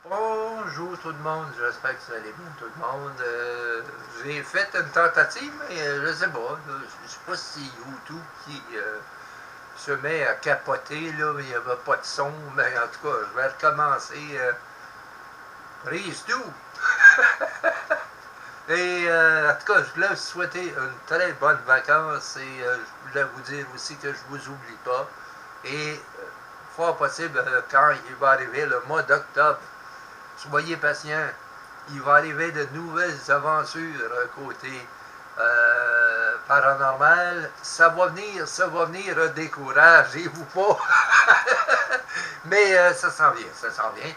Bonjour tout le monde, j'espère que vous allez bien tout le monde. J'ai fait une tentative, mais je sais pas. Là, je sais pas si c'est YouTube qui se met à capoter, là, mais il n'y avait pas de son. Mais en tout cas, je vais recommencer. Prise tout! Et en tout cas, je voulais vous souhaiter une très bonne vacances et je voulais vous dire aussi que je ne vous oublie pas. Et fort possible, quand il va arriver le mois d'octobre, soyez patients. Il va arriver de nouvelles aventures côté paranormal. Ça va venir, découragez-vous pas. Mais ça s'en vient, ça s'en vient.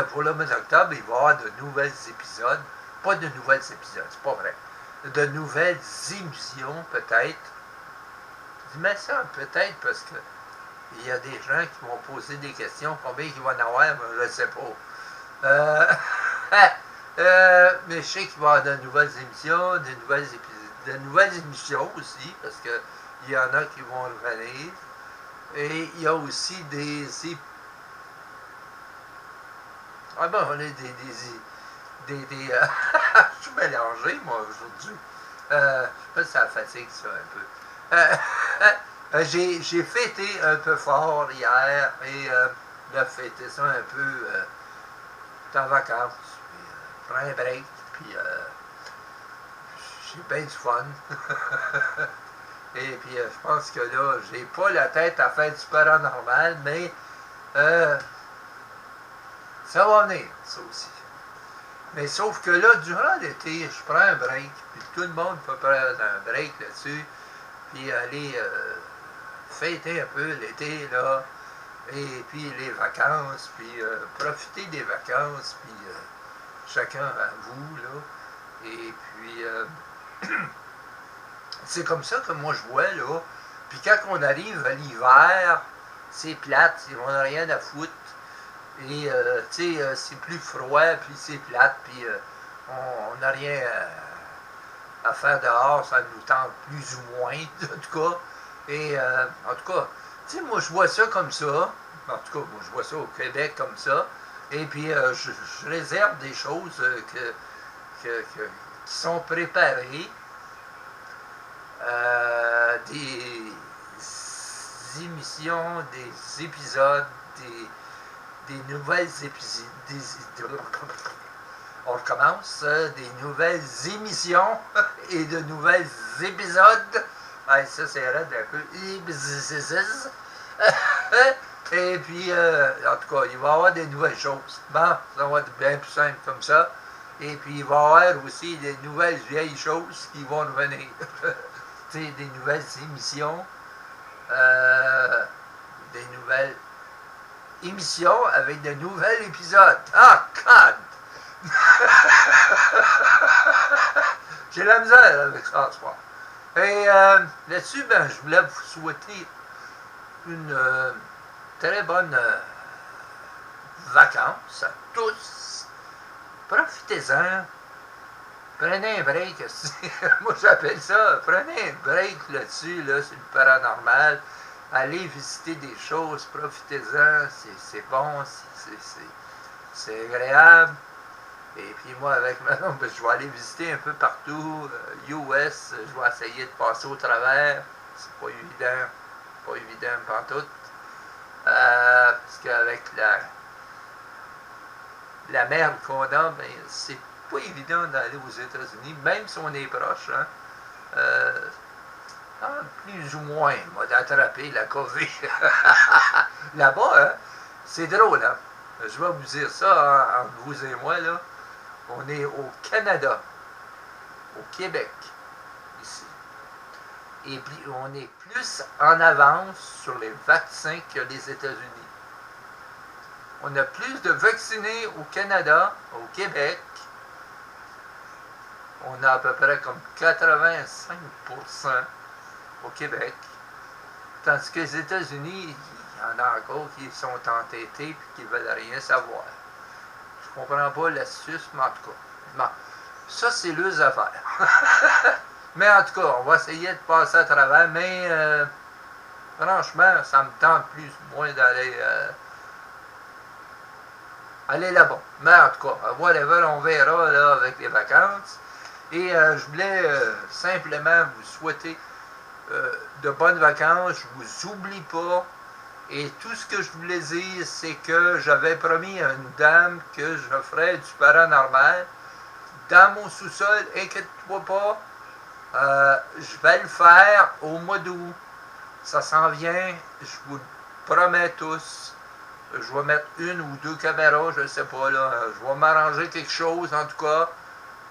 Pour le mois d'octobre, il va y avoir de nouvelles épisodes. Pas de nouvelles épisodes, c'est pas vrai. De nouvelles émissions, peut-être. Je dis, mais ça, peut-être, parce que il y a des gens qui vont poser des questions. Combien il va en avoir, je ne sais pas. Mais je sais qu'il va y avoir de nouvelles émissions, de nouvelles émissions aussi, parce qu'il y en a qui vont revenir. Et il y a aussi des... Ah ben, on a je suis mélangé, moi, aujourd'hui. Je sais pas si ça fatigue, ça, un peu. J'ai fêté un peu fort hier, et j'ai fêté ça un peu en vacances, puis prends un break, puis j'ai bien du fun. Et puis je pense que là, j'ai pas la tête à faire du paranormal, mais ça va venir, ça aussi. Mais sauf que là, durant l'été, je prends un break, puis tout le monde peut prendre un break là-dessus, puis aller fêter un peu l'été, là, et puis les vacances, puis profiter des vacances, puis chacun à vous, là. Et puis, c'est comme ça que moi je vois, là. Puis quand on arrive à l'hiver, c'est plate, on n'a rien à foutre. Et, tu sais, c'est plus froid, puis c'est plate, puis on n'a rien à faire dehors, ça nous tente plus ou moins, en tout cas. Et, en tout cas, tu sais, moi, je vois ça comme ça. En tout cas, moi, je vois ça au Québec comme ça. Et puis, je réserve des choses qui sont préparées. Des émissions, des épisodes, des nouvelles épisodes. On recommence. Des nouvelles émissions et de nouvelles épisodes. Ah, ça, c'est raide un peu. Et puis, en tout cas, il va y avoir des nouvelles choses. Bon, ça va être bien plus simple comme ça. Et puis, il va y avoir aussi des nouvelles vieilles choses qui vont revenir. Tu sais, des nouvelles émissions. Des nouvelles émissions avec de nouveaux épisodes. Ah, God! J'ai la misère avec ça ce soir. Et là-dessus, ben, je voulais vous souhaiter une très bonne vacances à tous. Profitez-en. Prenez un break. Moi, j'appelle ça. Prenez un break là-dessus, là, sur le paranormal. Allez visiter des choses. Profitez-en. C'est bon. C'est agréable. Et puis moi, avec ma femme, je vais aller visiter un peu partout. US, je vais essayer de passer au travers. C'est pas évident. Pas évident pantoute. Parce qu'avec la merde qu'on a, ben, c'est pas évident d'aller aux États-Unis, même si on est proche. Hein. Plus ou moins, moi, d'attraper la COVID. Là-bas, hein, c'est drôle. Hein. Je vais vous dire ça entre vous et moi. Là. On est au Canada, au Québec, ici. Et puis, on est plus en avance sur les vaccins que les États-Unis. On a plus de vaccinés au Canada, au Québec. On a à peu près comme 85% au Québec. Tandis que les États-Unis, il y en a encore qui sont entêtés et qui ne veulent rien savoir. Je ne comprends pas l'astuce, mais en tout cas. Bon, ça, c'est leurs affaires. Mais en tout cas, on va essayer de passer à travers, mais franchement, ça me tente plus ou moins d'aller aller là-bas. Mais en tout cas, whatever, on verra là, avec les vacances. Et je voulais simplement vous souhaiter de bonnes vacances. Je ne vous oublie pas. Et tout ce que je voulais dire, c'est que j'avais promis à une dame que je ferais du paranormal dans mon sous-sol. Inquiète-toi pas, je vais le faire au mois d'août. Ça s'en vient, je vous le promets tous. Je vais mettre une ou deux caméras, je ne sais pas, là. Je vais m'arranger quelque chose, en tout cas.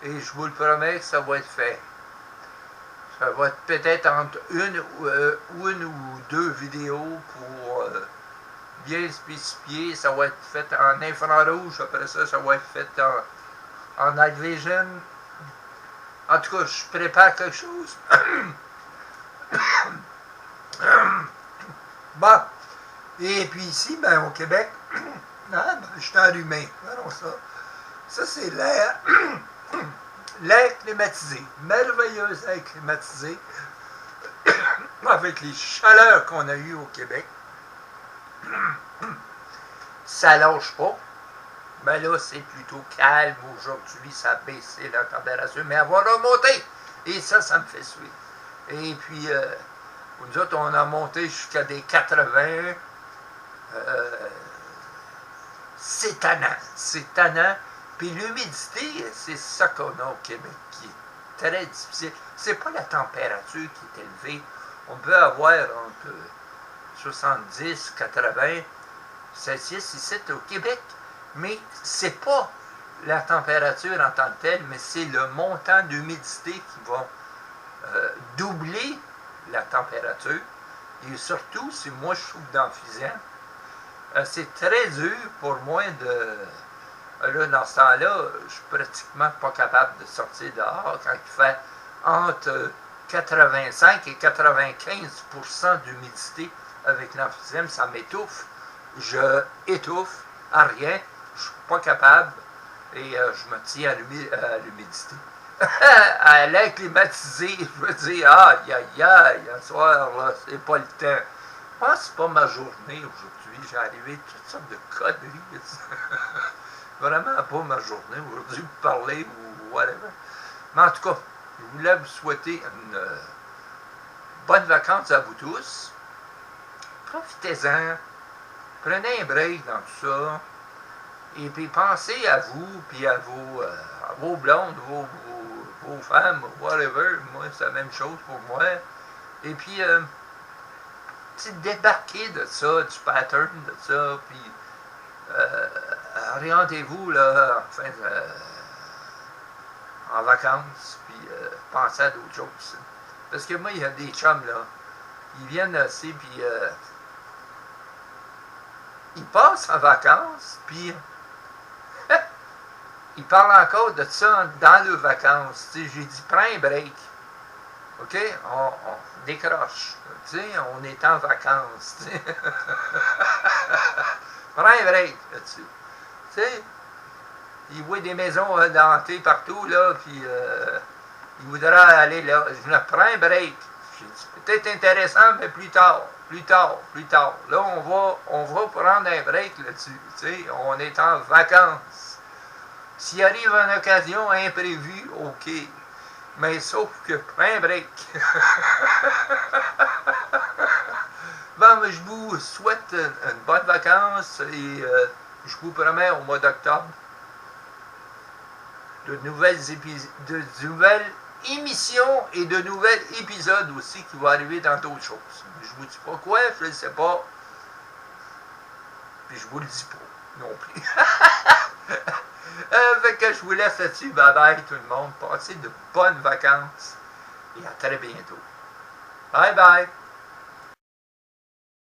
Et je vous le promets que ça va être fait. Ça va être peut-être entre une ou deux vidéos pour bien spécifier. Ça va être fait en infrarouge. Après ça, ça va être fait en night vision. En tout cas, je prépare quelque chose. Bon. Et puis ici, ben, au Québec, je suis enrhumé. Alors ça c'est l'air. L'air climatisé. Merveilleux air climatisé. Avec les chaleurs qu'on a eues au Québec. Ça lâche pas. Mais là, c'est plutôt calme aujourd'hui. Ça a baissé la température, mais elle va remonter. Et ça me fait suivre. Et puis, nous autres, on a monté jusqu'à des 80. C'est tannant. Puis l'humidité, c'est ça qu'on a au Québec, qui est très difficile. C'est pas la température qui est élevée. On peut avoir entre 70, 80 Celsius ici au Québec, mais c'est pas la température en tant que telle, mais c'est le montant d'humidité qui va doubler la température. Et surtout, si moi je souffre d'emphysème, c'est très dur pour moi de... Là, dans ce temps-là, je suis pratiquement pas capable de sortir dehors quand il fait entre 85 et 95% d'humidité avec l'emphysème, ça m'étouffe. Je étouffe à rien, je suis pas capable et je me tiens à l'humidité. À l'air climatisé, je veux dire, aïe, un soir, là, c'est pas le temps. Ah, c'est pas ma journée aujourd'hui, j'ai arrivé toutes sortes de conneries. Vraiment pas ma journée aujourd'hui pour parler ou whatever. Mais en tout cas, je voulais vous souhaiter une bonne vacances à vous tous. Profitez-en. Prenez un break dans tout ça. Et puis pensez à vous, puis à vos blondes, vos femmes, whatever. Moi, c'est la même chose pour moi. Et puis, débarquez de ça, du pattern de ça, puis orientez-vous là, en vacances, puis pensez à d'autres choses. Parce que moi, il y a des chums là, ils viennent ici, puis ils passent en vacances, puis ils parlent encore de ça dans leurs vacances. J'ai dit, prends un break. OK? On décroche. On est en vacances. Prends un break là-dessus. Il voit des maisons hantées partout, là, puis il voudra aller là. Je me prends un break. C'est peut-être intéressant, mais plus tard. Là, on va prendre un break là-dessus. On est en vacances. S'il arrive une occasion imprévue, OK. Mais sauf que, prends un break. Bon, mais je vous souhaite une bonne vacance et je vous promets au mois d'octobre de nouvelles émissions et de nouveaux épisodes aussi qui vont arriver dans d'autres choses. Je vous dis pas quoi, je ne sais pas. Puis je vous le dis pas non plus. Fait que je vous laisse là-dessus. Bye bye tout le monde. Passez de bonnes vacances et à très bientôt. Bye bye.